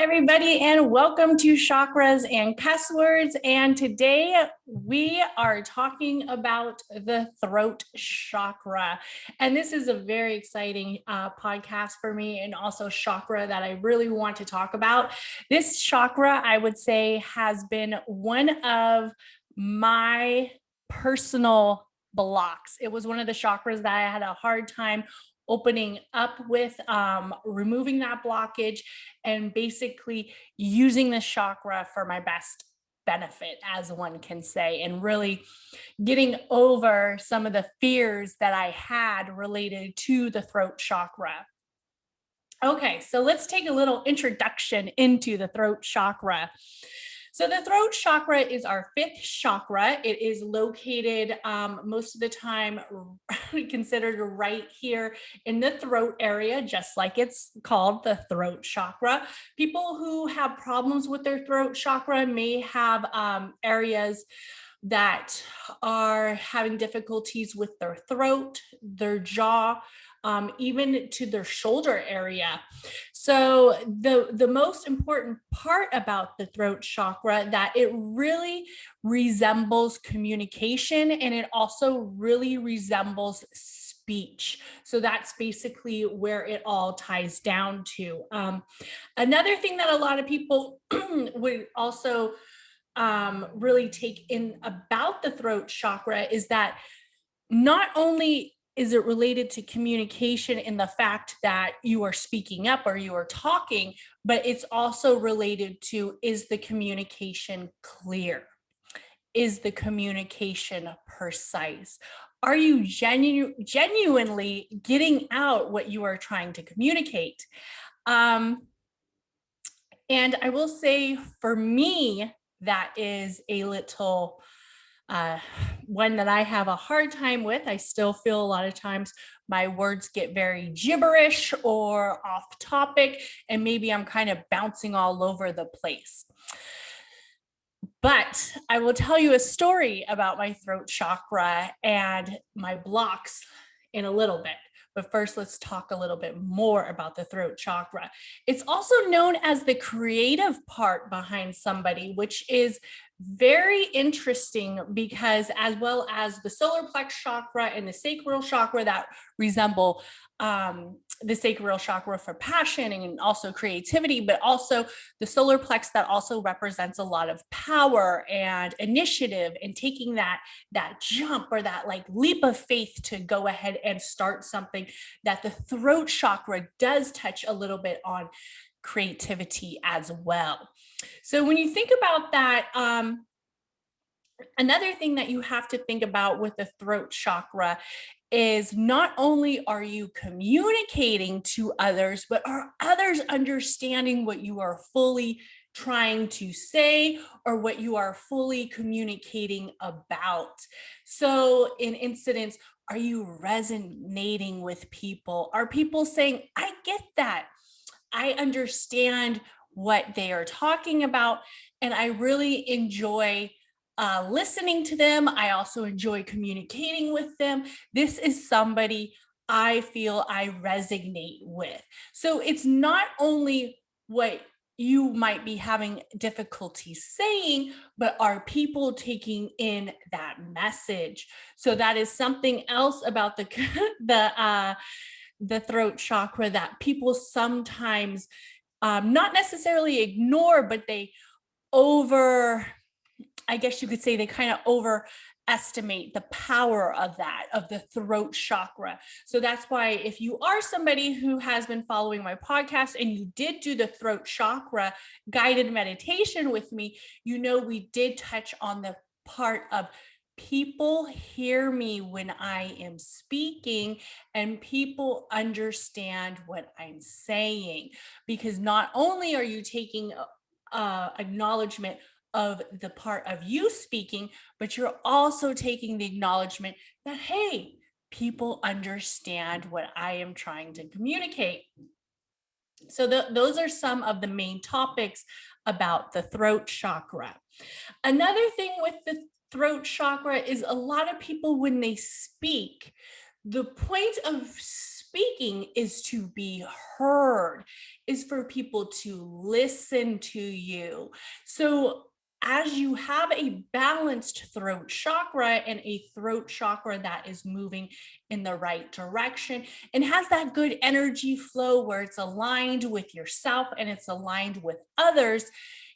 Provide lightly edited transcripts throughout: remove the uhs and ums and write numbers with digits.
everybody, and welcome to Chakras and Cuss Words. And today we are talking about the throat chakra. And this is a very exciting podcast for me, and also chakra that I really want to talk about. This chakra, I would say, has been one of my personal blocks. It was one of the chakras that I had a hard time opening up with, removing that blockage and basically using the chakra for my best benefit, as one can say, and really getting over some of the fears that I had related to the throat chakra. Okay, so let's take a little introduction into the throat chakra. So the throat chakra is our fifth chakra. It is located most of the time considered right here in the throat area, just like it's called the throat chakra. People who have problems with their throat chakra may have areas that are having difficulties with their throat, their jaw, even to their shoulder area. So the most important part about the throat chakra, that it really resembles communication, and it also really resembles speech. So that's basically where it all ties down to. Another thing that a lot of people would also really take in about the throat chakra is that not only is it related to communication in the fact that you are speaking up or you are talking, but it's also related to, is the communication clear? Is the communication precise? Are you genuinely getting out what you are trying to communicate? And I will say, for me, that is a little one that I have a hard time with. I still feel a lot of times my words get very gibberish or off topic, and maybe I'm kind of bouncing all over the place. But I will tell you a story about my throat chakra and my blocks in a little bit. But first, let's talk a little bit more about the throat chakra. It's also known as the creative part behind somebody, which is very interesting because, as well as the solar plex chakra and the sacral chakra that resemble the sacral chakra for passion and also creativity, but also the solar plex that also represents a lot of power and initiative and taking that jump or that like leap of faith to go ahead and start something, that the throat chakra does touch a little bit on creativity as well. So when you think about that, another thing that you have to think about with the throat chakra is not only are you communicating to others, but are others understanding what you are fully trying to say or what you are fully communicating about. So in incidents, are you resonating with people? Are people saying, I get that, I understand what they are talking about, and I really enjoy listening to them. I also enjoy communicating with them. This is somebody I feel I resonate with. So it's not only what you might be having difficulty saying, but are people taking in that message? So that is something else about the throat chakra that people sometimes not necessarily ignore, but they I guess you could say they kind of overestimate the power of the throat chakra. So that's why, if you are somebody who has been following my podcast and you did do the throat chakra guided meditation with me, you know we did touch on the part of people hear me when I am speaking and people understand what I'm saying, because not only are you taking acknowledgement of the part of you speaking, but you're also taking the acknowledgement that, hey, people understand what I am trying to communicate. So those are some of the main topics about the throat chakra. Another thing with the throat chakra is a lot of people, when they speak, the point of speaking speaking is to be heard, is for people to listen to you. So as you have a balanced throat chakra and a throat chakra that is moving in the right direction and has that good energy flow where it's aligned with yourself and it's aligned with others,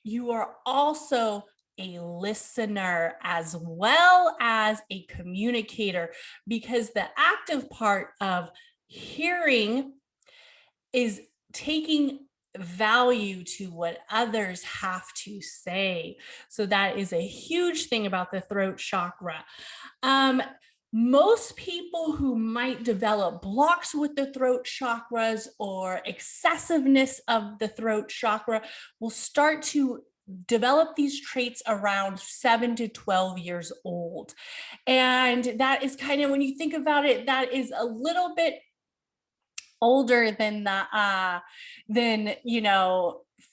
you are also a listener as well as a communicator, because the active part of hearing is taking value to what others have to say. So that is a huge thing about the throat chakra. Most people who might develop blocks with the throat chakras or excessiveness of the throat chakra will start to develop these traits around 7 to 12 years old. And that is kind of, when you think about it, that is a little bit older than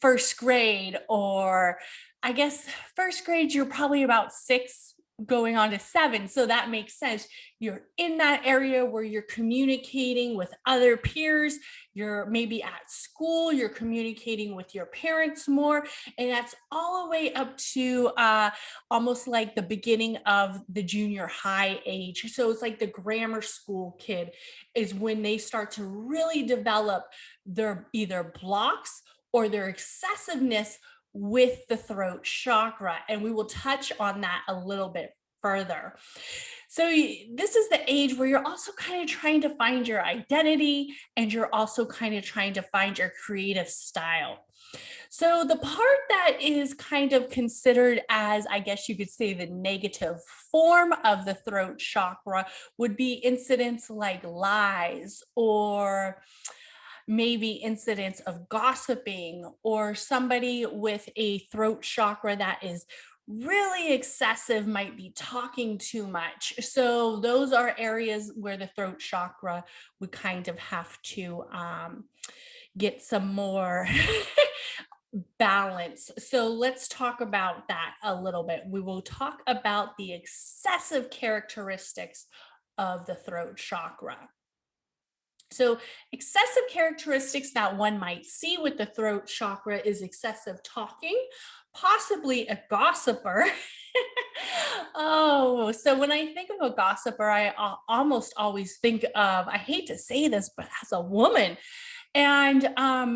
first grade, or I guess first grade you're probably about 6 going on to 7, so that makes sense. You're in that area where you're communicating with other peers, you're maybe at school, you're communicating with your parents more, and that's all the way up to almost like the beginning of the junior high age. So it's like the grammar school kid is when they start to really develop their either blocks or their excessiveness with the throat chakra. And we will touch on that a little bit further. So this is the age where you're also kind of trying to find your identity, and you're also kind of trying to find your creative style. So the part that is kind of considered as, I guess you could say, the negative form of the throat chakra would be incidents like lies, or maybe incidents of gossiping, or somebody with a throat chakra that is really excessive might be talking too much. So those are areas where the throat chakra would kind of have to get some more balance. So let's talk about that a little bit. We will talk about the excessive characteristics of the throat chakra. So excessive characteristics that one might see with the throat chakra is excessive talking, possibly a gossiper. Oh, so when I think of a gossiper, I almost always think of, I hate to say this, but as a woman, and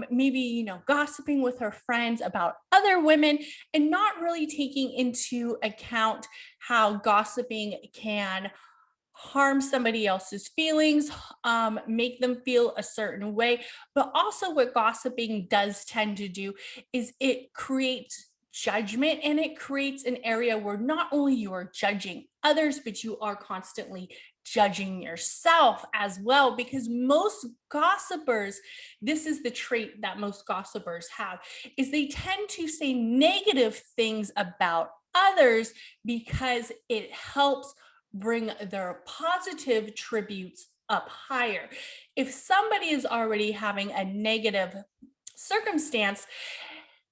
maybe, gossiping with her friends about other women, and not really taking into account how gossiping can harm somebody else's feelings, make them feel a certain way. But also, what gossiping does tend to do is it creates judgment, and it creates an area where not only you are judging others, but you are constantly judging yourself as well. Because most gossipers, this is the trait that most gossipers have, is they tend to say negative things about others because it helps bring their positive tributes up higher. If somebody is already having a negative circumstance,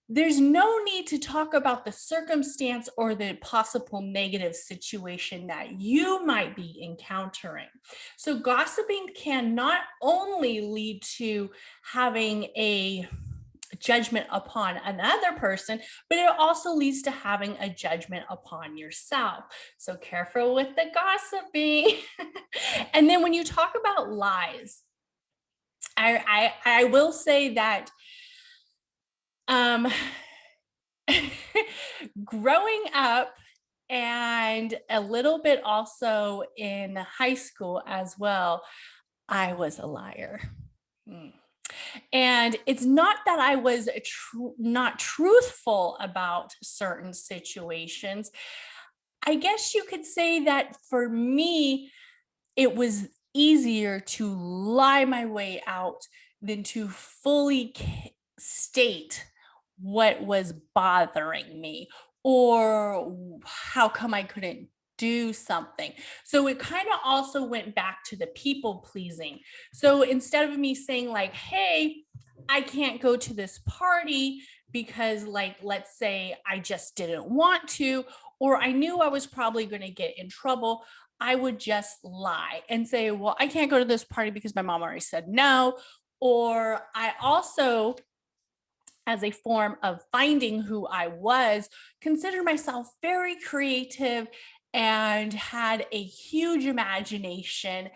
there's no need to talk about the circumstance or the possible negative situation that you might be encountering. So gossiping can not only lead to having a judgment upon another person, but it also leads to having a judgment upon yourself. So careful with the gossiping. And then when you talk about lies, I will say that growing up, and a little bit also in high school as well, I was a liar. And it's not that I was not truthful about certain situations. I guess you could say that for me, it was easier to lie my way out than to fully state what was bothering me, or how come I couldn't do something. So it kind of also went back to the people pleasing. So instead of me saying like, hey, I can't go to this party because, like, let's say I just didn't want to, or I knew I was probably going to get in trouble, I would just lie and say, well, I can't go to this party because my mom already said no. Or I also, as a form of finding who I was, considered myself very creative and had a huge imagination.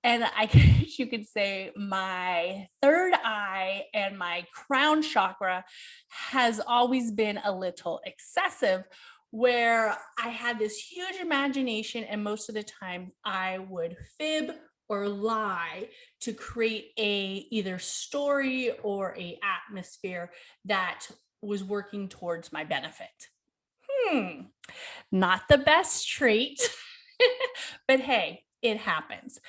And I guess you could say my third eye and my crown chakra has always been a little excessive, where I had this huge imagination, and most of the time I would fib or lie to create a either story or a atmosphere that was working towards my benefit. Not the best trait, but hey, it happens.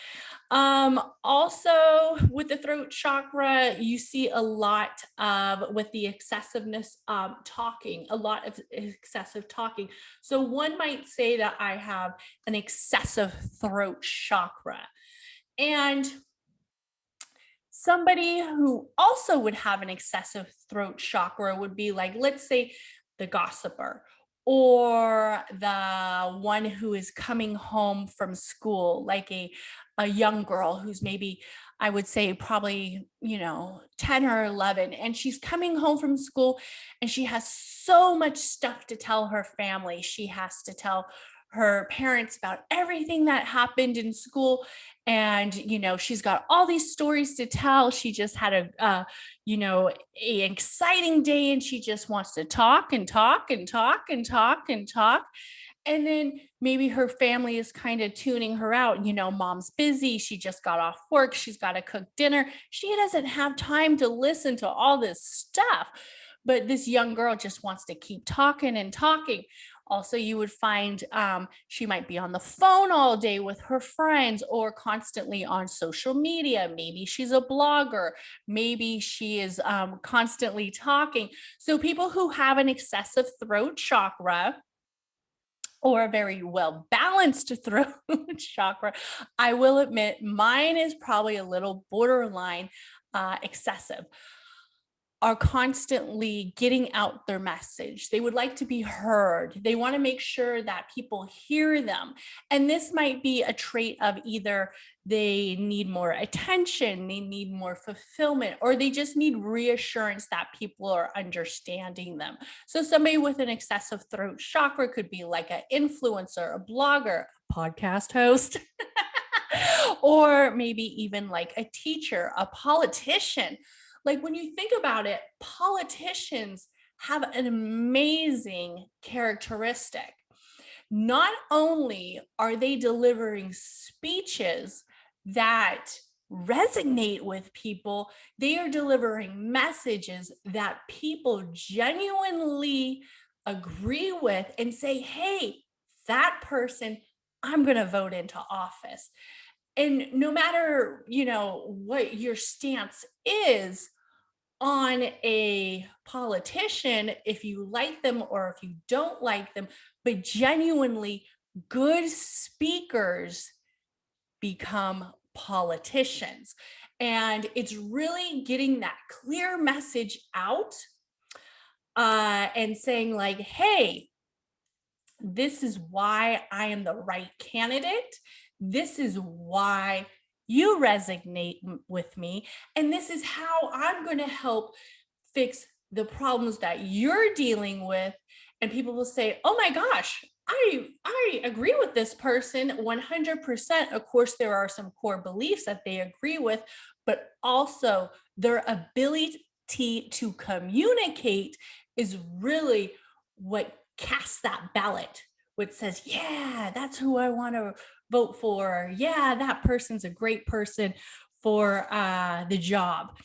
Also with the throat chakra, you see a lot of, with the excessiveness, talking, a lot of excessive talking. So one might say that I have an excessive throat chakra. And somebody who also would have an excessive throat chakra would be like, let's say, the gossiper, or the one who is coming home from school, like a young girl who's maybe, I would say probably, 10 or 11, and she's coming home from school and she has so much stuff to tell her family. She has to tell her parents about everything that happened in school, and she's got all these stories to tell. She just had a exciting day, and she just wants to talk and talk and talk and talk and talk. And then maybe her family is kind of tuning her out. Mom's busy, she just got off work, she's got to cook dinner, she doesn't have time to listen to all this stuff. But this young girl just wants to keep talking and talking. Also, you would find she might be on the phone all day with her friends, or constantly on social media. Maybe she's a blogger. Maybe she is constantly talking. So people who have an excessive throat chakra, or a very well balanced throat chakra, I will admit mine is probably a little borderline excessive, are constantly getting out their message. They would like to be heard. They want to make sure that people hear them. And this might be a trait of either they need more attention, they need more fulfillment, or they just need reassurance that people are understanding them. So somebody with an excessive throat chakra could be like an influencer, a blogger, a podcast host, or maybe even like a teacher, a politician. Like when you think about it, politicians have an amazing characteristic. Not only are they delivering speeches that resonate with people, they are delivering messages that people genuinely agree with and say, hey, that person, I'm going to vote into office. And no matter, what your stance is on a politician, if you like them or if you don't like them, but genuinely good speakers become politicians. And it's really getting that clear message out, and saying like, hey, this is why I am the right candidate. This is why you resonate with me. And this is how I'm going to help fix the problems that you're dealing with. And people will say, oh my gosh, I agree with this person 100%. Of course, there are some core beliefs that they agree with, but also their ability to communicate is really what casts that ballot, which says, yeah, that's who I want to vote for. Yeah, that person's a great person for the job.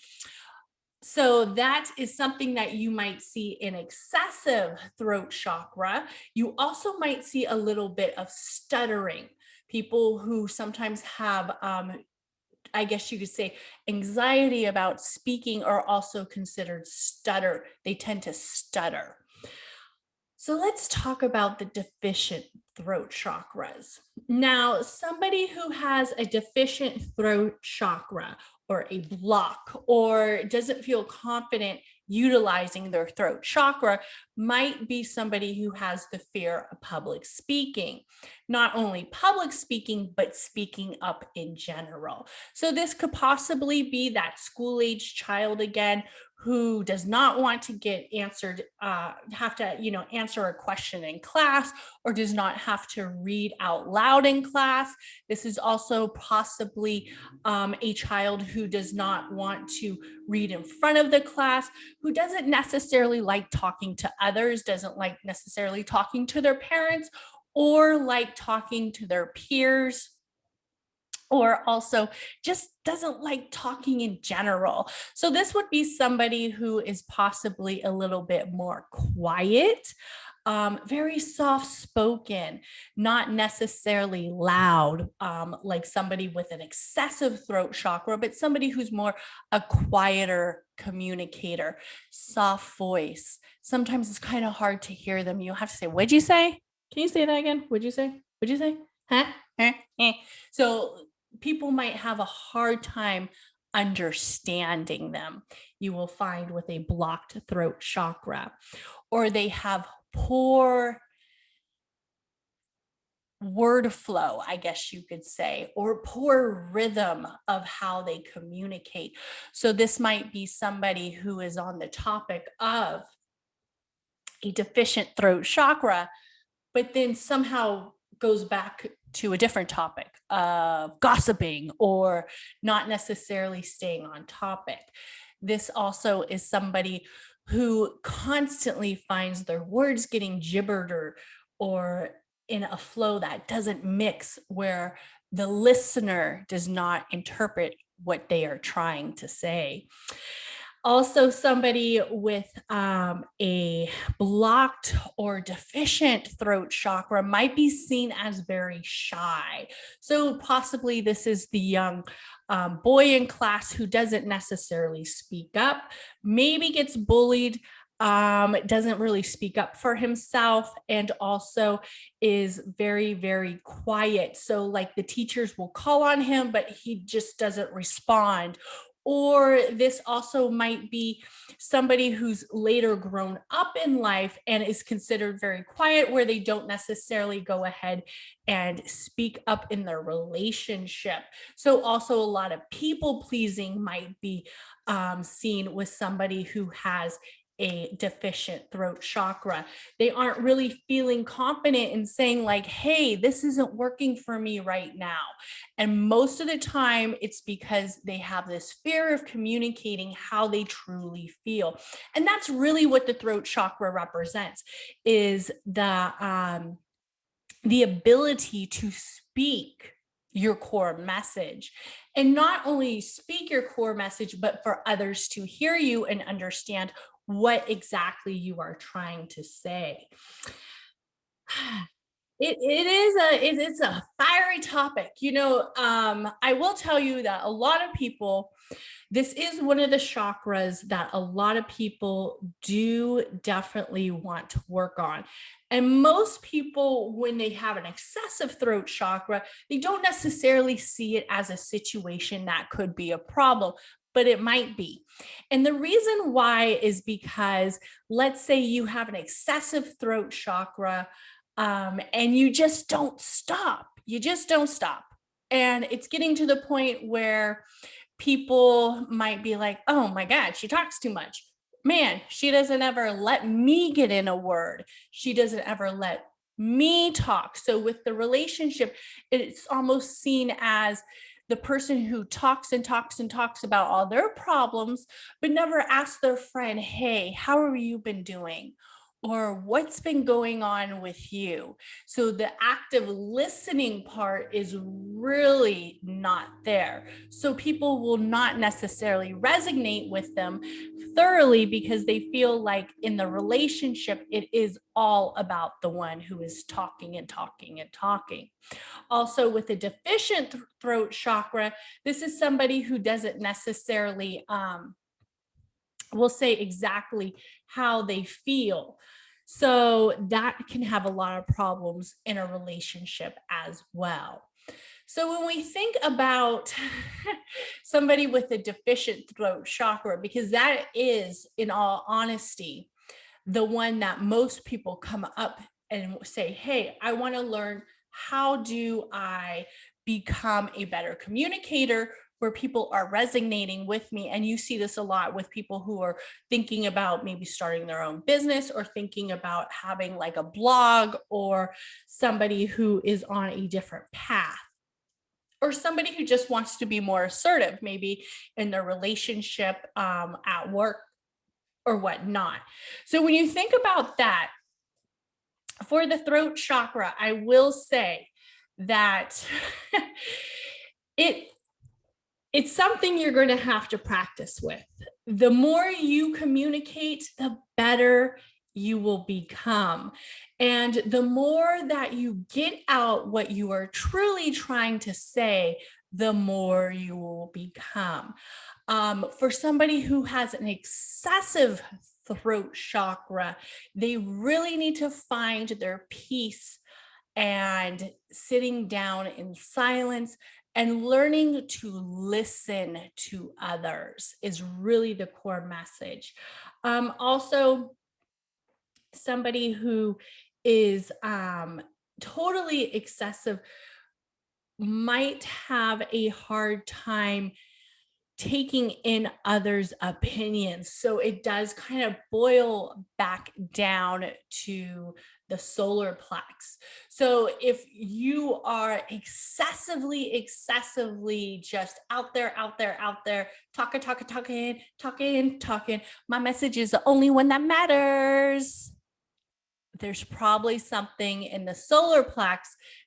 So that is something that you might see in excessive throat chakra. You also might see a little bit of stuttering. People who sometimes have, I guess you could say, anxiety about speaking are also considered stutter. They tend to stutter. So let's talk about the deficient throat chakras. Now, somebody who has a deficient throat chakra, or a block, or doesn't feel confident utilizing their throat chakra, might be somebody who has the fear of public speaking. not only public speaking, but speaking up in general. So this could possibly be that school-age child again who does not want to get answered, have to, answer a question in class, or does not have to read out loud in class. This is also possibly a child who does not want to read in front of the class, who doesn't necessarily like talking to others, doesn't like necessarily talking to their parents, or like talking to their peers, or also just doesn't like talking in general. So this would be somebody who is possibly a little bit more quiet, very soft spoken, not necessarily loud, like somebody with an excessive throat chakra, but somebody who's more a quieter communicator, soft voice. Sometimes it's kind of hard to hear them. You have to say, "What'd you say? Can you say that again? What'd you say? What'd you say? Huh? So people might have a hard time understanding them. You will find with a blocked throat chakra, or they have poor word flow, I guess you could say, or poor rhythm of how they communicate. So this might be somebody who is on the topic of a deficient throat chakra, but then somehow goes back to a different topic of gossiping or not necessarily staying on topic. This also is somebody who constantly finds their words getting gibbered or in a flow that doesn't mix, where the listener does not interpret what they are trying to say. Also, somebody with a blocked or deficient throat chakra might be seen as very shy. So possibly this is the young boy in class who doesn't necessarily speak up, maybe gets bullied, doesn't really speak up for himself, and also is very, very quiet. So like the teachers will call on him, but he just doesn't respond. Or this also might be somebody who's later grown up in life and is considered very quiet, where they don't necessarily go ahead and speak up in their relationship. So also a lot of people pleasing might be seen with somebody who has a deficient throat chakra. They aren't really feeling confident in saying like, hey, this isn't working for me right now. And most of the time it's because they have this fear of communicating how they truly feel. And that's really what the throat chakra represents, is the ability to speak your core message, and not only speak your core message, but for others to hear you and understand what exactly you are trying to say. It's a fiery topic. I will tell you that a lot of people, this is one of the chakras that a lot of people do definitely want to work on. And most people, when they have an excessive throat chakra, they don't necessarily see it as a situation that could be a problem, but it might be. And the reason why is because, let's say you have an excessive throat chakra, and you just don't stop. You just don't stop. And it's getting to the point where people might be like, oh my God, she talks too much. Man, she doesn't ever let me get in a word. She doesn't ever let me talk. So with the relationship, it's almost seen as the person who talks and talks and talks about all their problems, but never asks their friend, hey, how have you been doing? Or what's been going on with you? So the active listening part is really not there. So people will not necessarily resonate with them thoroughly, because they feel like in the relationship, it is all about the one who is talking and talking and talking. Also, with a deficient throat chakra, this is somebody who doesn't necessarily will say exactly how they feel. So that can have a lot of problems in a relationship as well. So when we think about somebody with a deficient throat chakra, because that is, in all honesty, the one that most people come up and say, hey, I want to learn How do I become a better communicator where people are resonating with me? And you see this a lot with people who are thinking about maybe starting their own business or thinking about having like a blog, or somebody who is on a different path, or somebody who just wants to be more assertive, maybe in their relationship, at work or whatnot. So when you think about that, for the throat chakra, I will say that it it's something you're going to have to practice with. The more you communicate, the better you will become. And the more that you get out what you are truly trying to say, the more you will become. For somebody who has an excessive throat chakra, they really need to find their peace and sitting down in silence and learning to listen to others is really the core message. Also, somebody who is totally excessive might have a hard time taking in others' opinions. So it does kind of boil back down to the solar plex. So if you are excessively just out there, talking, my message is the only one that matters, there's probably something in the solar plex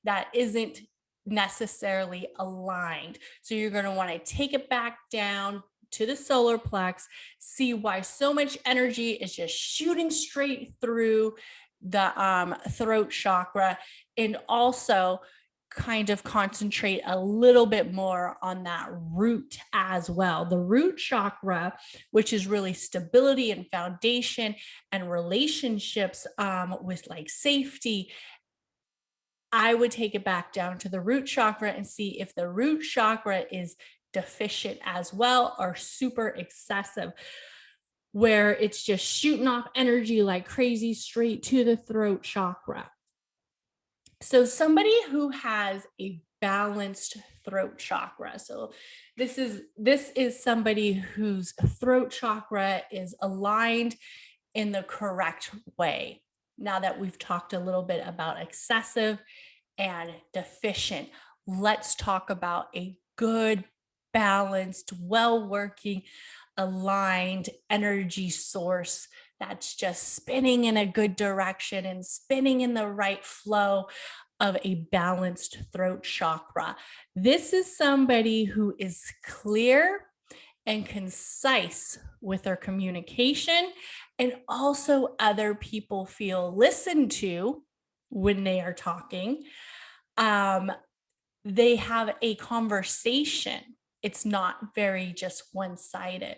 that isn't necessarily aligned. So you're going to want to take it back down to the solar plex, see why so much energy is just shooting straight through the throat chakra, and also kind of concentrate a little bit more on that root as well. The root chakra, which is really stability and foundation and relationships, with like safety, I would take it back down to the root chakra and see if the root chakra is deficient as well, or super excessive, where it's just shooting off energy like crazy straight to the throat chakra. So somebody who has a balanced throat chakra. So this is somebody whose throat chakra is aligned in the correct way. Now that we've talked a little bit about excessive and deficient, let's talk about a good, balanced, well-working, aligned energy source that's just spinning in a good direction and spinning in the right flow of a balanced throat chakra. This is somebody who is clear and concise with their communication, and also other people feel listened to when they are talking. They have a conversation. It's not very just one-sided.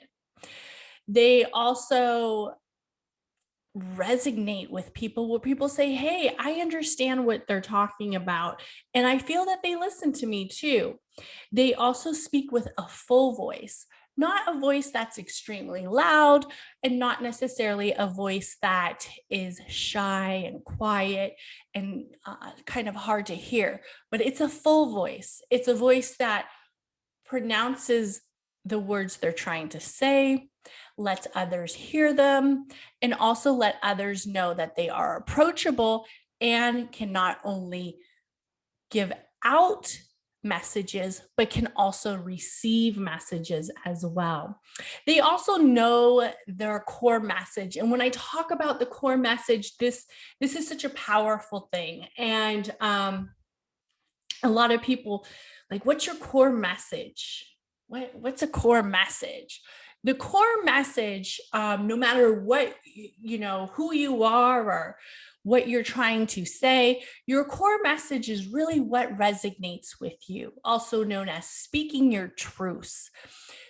They also resonate with people, where people say, hey, I understand what they're talking about, and I feel that they listen to me too. They also speak with a full voice, not a voice that's extremely loud, and not necessarily a voice that is shy and quiet and kind of hard to hear, but it's a full voice. It's a voice that pronounces the words they're trying to say, lets others hear them, and also let others know that they are approachable and can not only give out messages, but can also receive messages as well. They also know their core message. And when I talk about the core message, this is such a powerful thing. And a lot of people like, what's your core message? What's a core message? The core message, no matter what, who you are or what you're trying to say, your core message is really what resonates with you, also known as speaking your truths.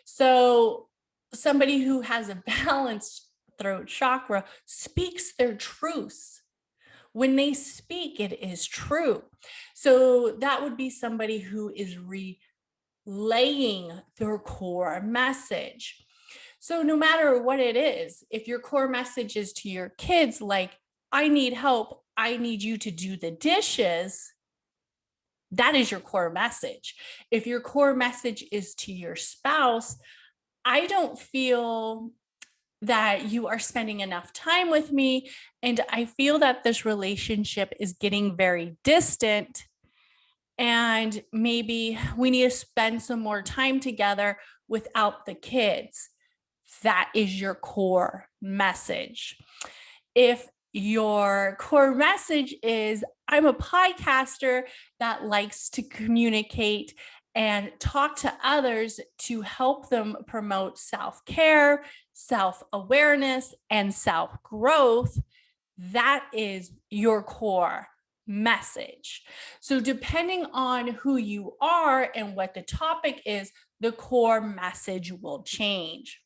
So somebody who has a balanced throat chakra speaks their truths. When they speak, it is true. So that would be somebody who is relaying their core message. So no matter what it is, if your core message is to your kids, like, I need help, I need you to do the dishes, that is your core message. If your core message is to your spouse, I don't feel that you are spending enough time with me, and I feel that this relationship is getting very distant, and maybe we need to spend some more time together without the kids. That is your core message. If your core message is, I'm a podcaster that likes to communicate and talk to others to help them promote self-care, self-awareness, and self-growth, that is your core message. So depending on who you are and what the topic is, the core message will change.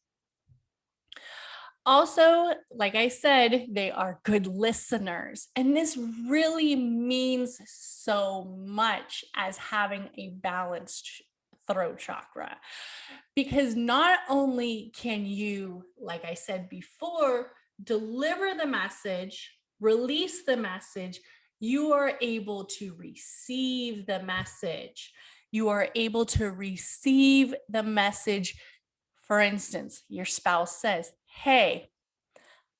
Also, like I said, they are good listeners. And this really means so much as having a balanced throat chakra. Because not only can you, like I said before, deliver the message, release the message, you are able to receive the message. You are able to receive the message. For instance, your spouse says, hey,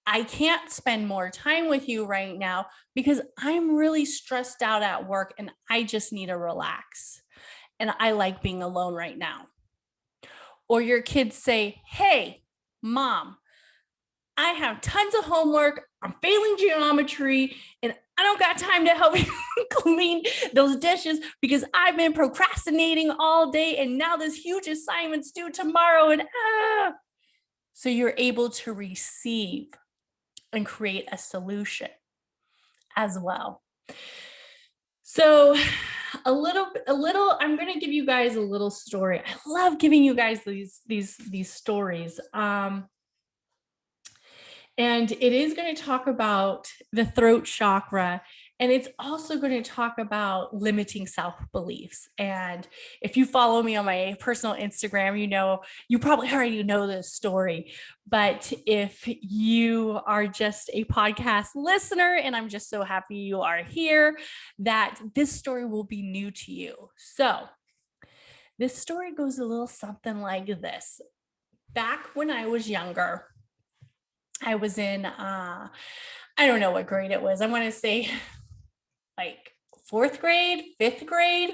I can't spend more time with you right now because I'm really stressed out at work and I just need to relax. And I like being alone right now. Or your kids say, hey, mom, I have tons of homework. I'm failing geometry and I don't got time to help you clean those dishes because I've been procrastinating all day and now this huge assignment's due tomorrow. And so you're able to receive and create a solution as well. So I'm going to give you guys a little story. I love giving you guys these stories. And it is going to talk about the throat chakra, and it's also going to talk about limiting self-beliefs. And if you follow me on my personal Instagram, you probably already know this story. But if you are just a podcast listener, and I'm just so happy you are here, that this story will be new to you. So this story goes a little something like this. Back when I was younger, I was in, I don't know what grade it was. I want to say like 4th grade, 5th grade.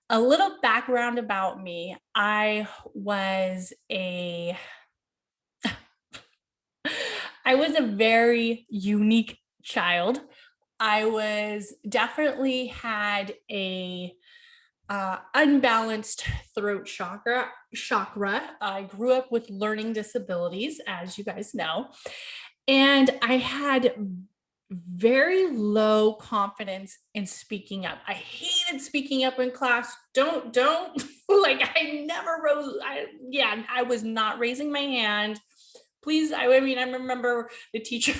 A little background about me. I was a very unique child. I was definitely had a unbalanced throat chakra. I grew up with learning disabilities, as you guys know, and I had very low confidence in speaking up. I hated speaking up in class. Don't like I never rose. I was not raising my hand. Please, I remember the teacher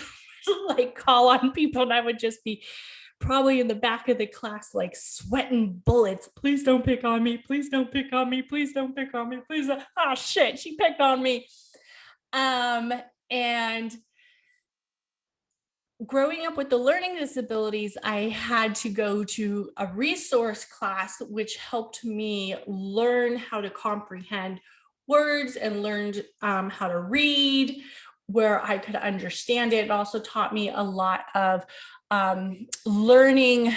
like call on people and I would just be probably in the back of the class, like sweating bullets. Please don't pick on me. Please don't pick on me. Please don't pick on me. Please. Oh shit, she picked on me. And growing up with the learning disabilities, I had to go to a resource class, which helped me learn how to comprehend words and learned how to read, where I could understand it. It also taught me a lot of learning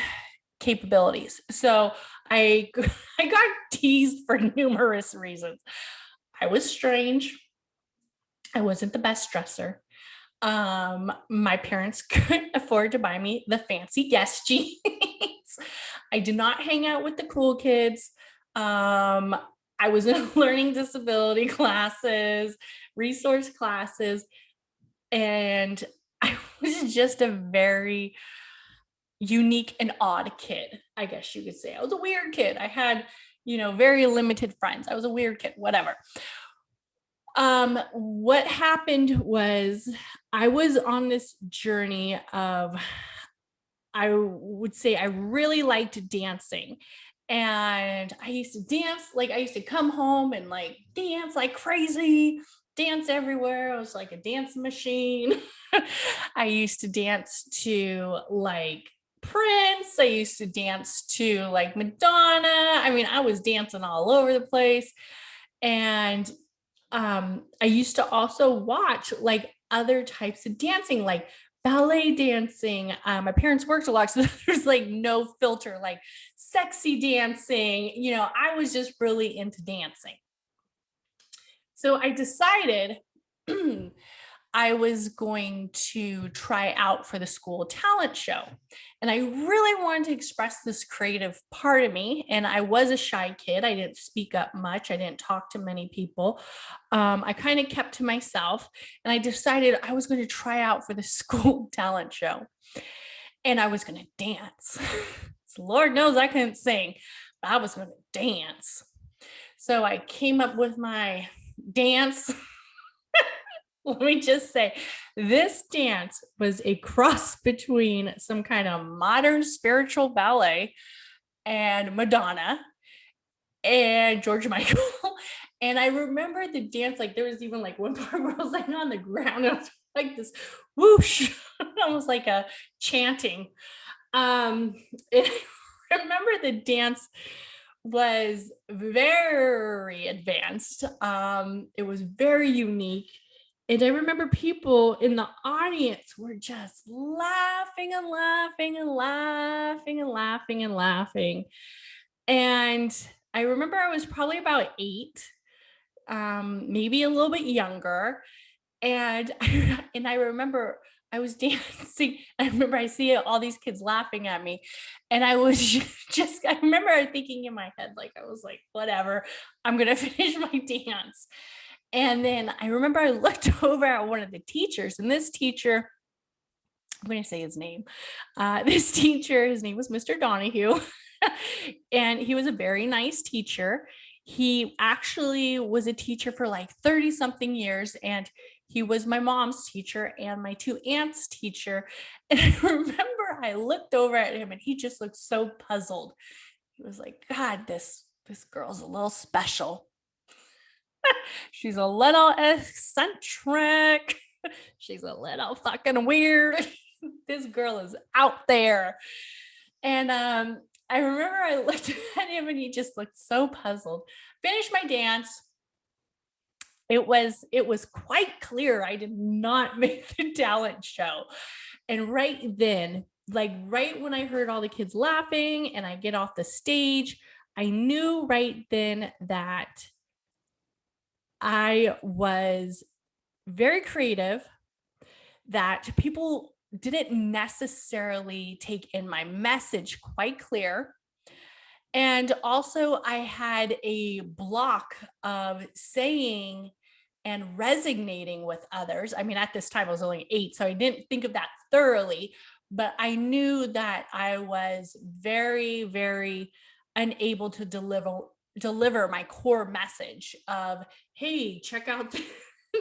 capabilities. So I got teased for numerous reasons. I was strange. I wasn't the best dresser. My parents couldn't afford to buy me the fancy Guess jeans. I did not hang out with the cool kids. I was in learning disability classes, resource classes, and I was just a very unique and odd kid, I guess you could say. I was a weird kid. I had, very limited friends. I was a weird kid, whatever. What happened was I was on this journey of, I would say I really liked dancing. And I used to dance, like I used to come home and like dance like crazy, dance everywhere. I was like a dance machine. I used to dance to like Prince. I used to dance to like Madonna. I mean, I was dancing all over the place. And I used to also watch like other types of dancing, like ballet dancing. My parents worked a lot, so there's like no filter, like sexy dancing. You know, I was just really into dancing. So I decided I was going to try out for the school talent show. And I really wanted to express this creative part of me. And I was a shy kid. I didn't speak up much. I didn't talk to many people. I kind of kept to myself. And I decided I was going to try out for the school talent show. And I was going to dance. So Lord knows I couldn't sing, but I was going to dance. So I came up with my dance. Let me just say, this dance was a cross between some kind of modern spiritual ballet and Madonna and George Michael. And I remember the dance, like there was even like one part where I was like on the ground. And I was like this whoosh, almost like a chanting. And I remember the dance was very advanced. It was very unique. And I remember people in the audience were just laughing and laughing and laughing and laughing and laughing. And I remember I was probably about 8, maybe a little bit younger. And I remember I was dancing. I remember I see all these kids laughing at me. And I was just, I remember thinking in my head, like, I was like, whatever, I'm going to finish my dance. And then I remember I looked over at one of the teachers, and this teacher, I'm going to say his name. This teacher, his name was Mr. Donahue, and he was a very nice teacher. He actually was a teacher for like 30 something years, and he was my mom's teacher and my 2 aunts' teacher. And I remember I looked over at him, and he just looked so puzzled. He was like, God, this girl's a little special. She's a little eccentric. She's a little fucking weird. This girl is out there. And I remember I looked at him and he just looked so puzzled. Finished my dance. It was quite clear I did not make the talent show. And right then, like right when I heard all the kids laughing and I get off the stage, I knew right then that I was very creative, that people didn't necessarily take in my message quite clear. And also I had a block of saying and resonating with others. I mean, at this time I was only 8, so I didn't think of that thoroughly, but I knew that I was very, very unable to deliver my core message of, hey, check out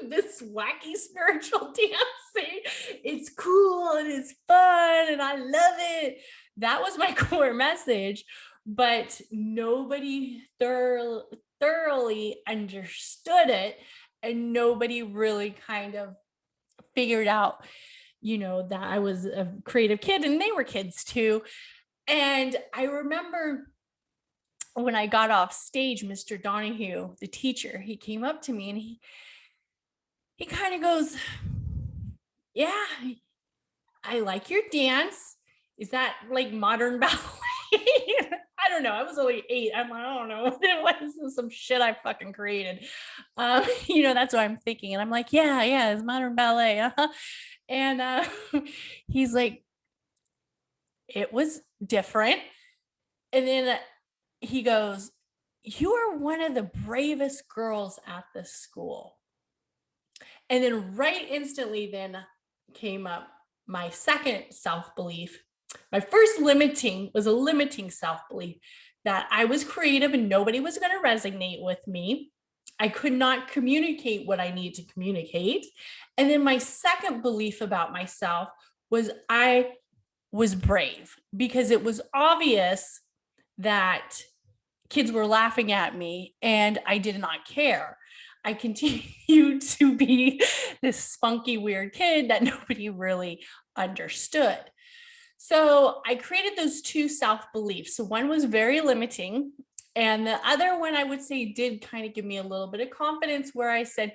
this wacky spiritual dancing. It's cool and it's fun and I love it. That was my core message, but nobody thoroughly understood it, and nobody really kind of figured out, you know, that I was a creative kid and they were kids too. And I remember when I got off stage, Mr. Donahue, the teacher, he came up to me and he kind of goes, yeah, I like your dance. Is that like modern ballet? I don't know. I was only 8. I'm like, I don't know. It was some shit I fucking created. You know, that's what I'm thinking. And I'm like, yeah, it's modern ballet. Uh-huh. And he's like, it was different. And then he goes, you are one of the bravest girls at the school. And then right instantly then came up my second self-belief. My first was a limiting self-belief that I was creative and nobody was going to resonate with me. I could not communicate what I need to communicate. And then my second belief about myself was I was brave, because it was obvious that kids were laughing at me and I did not care. I continued to be this spunky, weird kid that nobody really understood. So I created those two self-beliefs. So one was very limiting, and the other one I would say did kind of give me a little bit of confidence, where I said,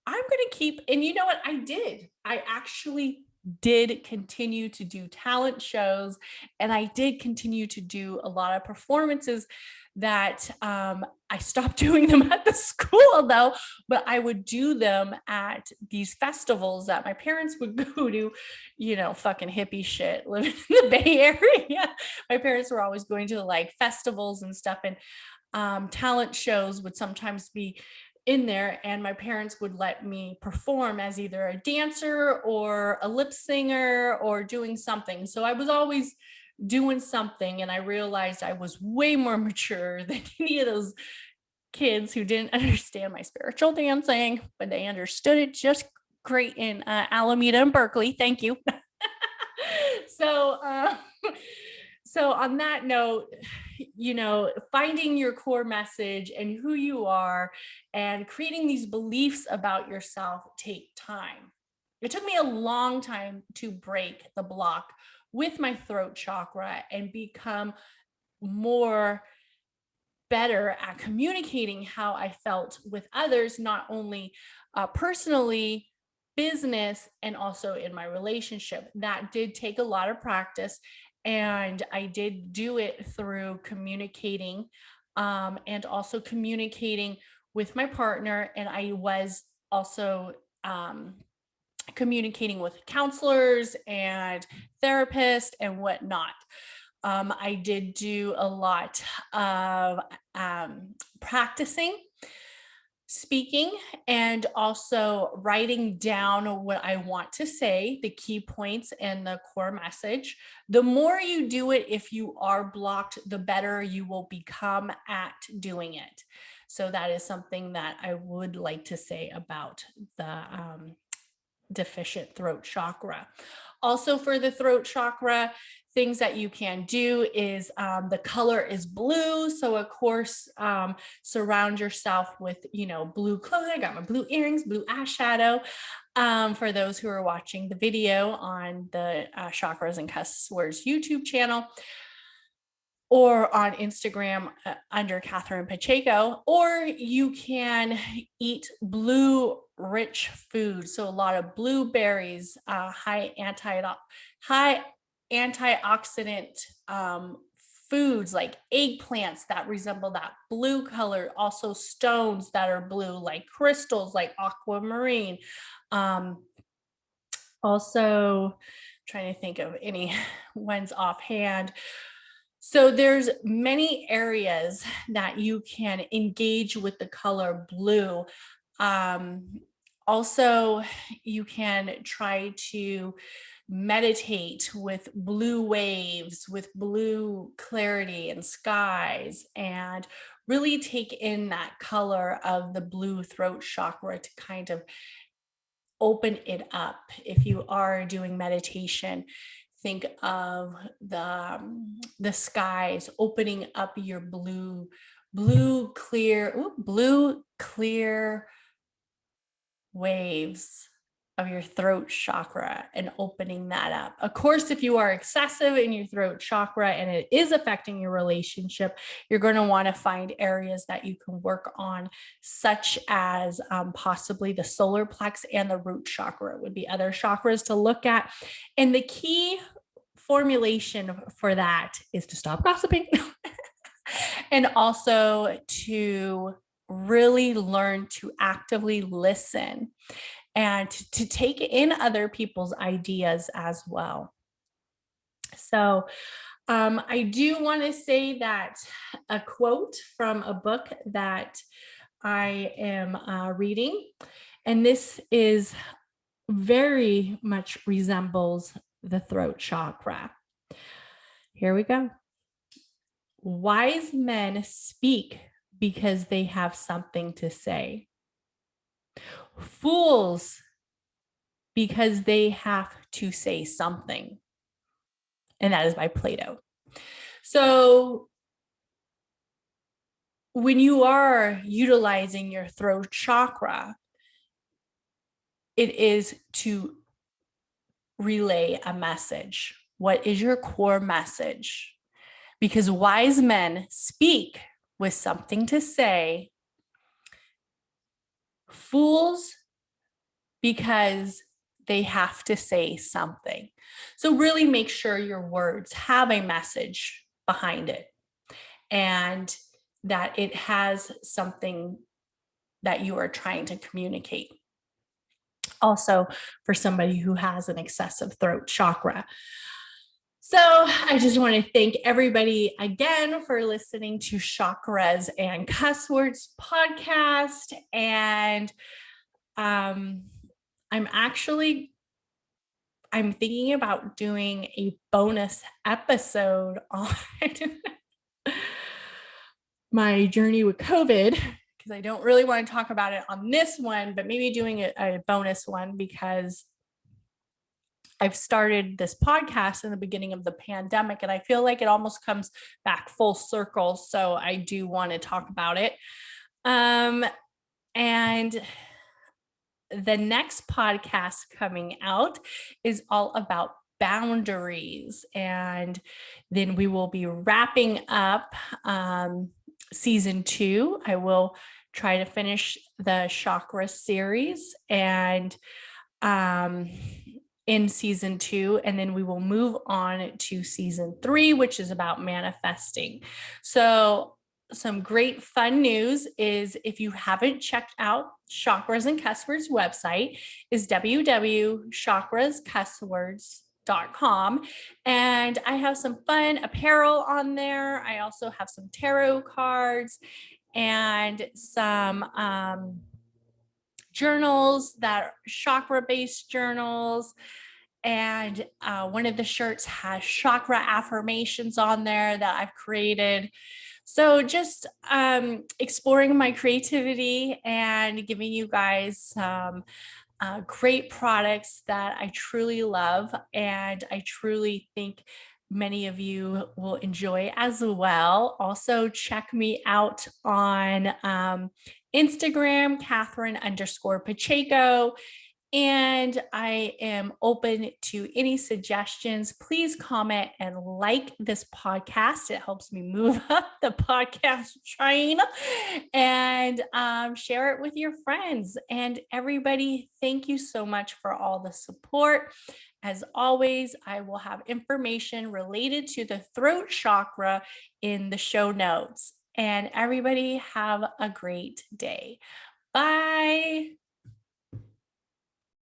I'm going to keep, and you know what I did? I actually did continue to do talent shows, and I did continue to do a lot of performances that I stopped doing them at the school though, but I would do them at these festivals that my parents would go to, you know, fucking hippie shit, living in the Bay Area. My parents were always going to like festivals and stuff, and talent shows would sometimes be in there, and my parents would let me perform as either a dancer or a lip singer or doing something. So I was always doing something, and I realized I was way more mature than any of those kids who didn't understand my spiritual dancing, but they understood it just great in Alameda and Berkeley. Thank you. So so on that note, you know, finding your core message and who you are and creating these beliefs about yourself take time. It took me a long time to break the block with my throat chakra and become more better at communicating how I felt with others, not only personally, business, and also in my relationship. That did take a lot of practice, and I did do it through communicating, and also communicating with my partner. And I was also communicating with counselors and therapists and whatnot. I did do a lot of practicing speaking and also writing down what I want to say, the key points and the core message. The more you do it, if you are blocked, the better you will become at doing it. So that is something that I would like to say about the deficient throat chakra. Also, for the throat chakra, things that you can do is the color is blue. So of course, surround yourself with, you know, blue clothing. I got my blue earrings, blue eyeshadow. For those who are watching the video on the Chakras and Cusswords YouTube channel, or on Instagram under Catherine Pacheco, or you can eat blue rich food. So a lot of blueberries, high antioxidant foods like eggplants that resemble that blue color, also stones that are blue, like crystals like aquamarine. Also trying to think of any ones offhand. So there's many areas that you can engage with the color blue. Also, you can try to meditate with blue waves, with blue clarity and skies, and really take in that color of the blue throat chakra to kind of open it up. If you are doing meditation, think of the skies opening up your blue clear waves of your throat chakra and opening that up. Of course, if you are excessive in your throat chakra and it is affecting your relationship, you're going to want to find areas that you can work on, such as possibly the solar plex and the root chakra would be other chakras to look at. And the key formulation for that is to stop gossiping and also to really learn to actively listen and to take in other people's ideas as well. So I do want to say that a quote from a book that I am reading, and this is very much resembles the throat chakra. Here we go. Wise men speak because they have something to say. Fools because they have to say something. And that is by Plato. So when you are utilizing your throat chakra, it is to relay a message. What is your core message? Because wise men speak with something to say. Fools, because they have to say something. So really make sure your words have a message behind it and that it has something that you are trying to communicate. Also, for somebody who has an excessive throat chakra. So I just want to thank everybody again for listening to Chakras and Cuss Words podcast. And I'm thinking about doing a bonus episode on my journey with COVID, because I don't really want to talk about it on this one, but maybe doing a bonus one, because I've started this podcast in the beginning of the pandemic and I feel like it almost comes back full circle. So I do want to talk about it. And the next podcast coming out is all about boundaries. And then we will be wrapping up season 2. I will try to finish the chakra series and in season 2, and then we will move on to season 3, which is about manifesting. So some great fun news is, if you haven't checked out Chakras and Cusswords website, is www.chakrascusswords.com, and I have some fun apparel on there. I also have some tarot cards and some journals that are chakra-based journals. And one of the shirts has chakra affirmations on there that I've created. So just exploring my creativity and giving you guys some great products that I truly love, and I truly think many of you will enjoy as well. Also, check me out on Instagram, Catherine_Pacheco. And I am open to any suggestions. Please comment and like this podcast. It helps me move up the podcast train, and share it with your friends. And everybody, thank you so much for all the support. As always, I will have information related to the throat chakra in the show notes. And everybody have a great day. Bye.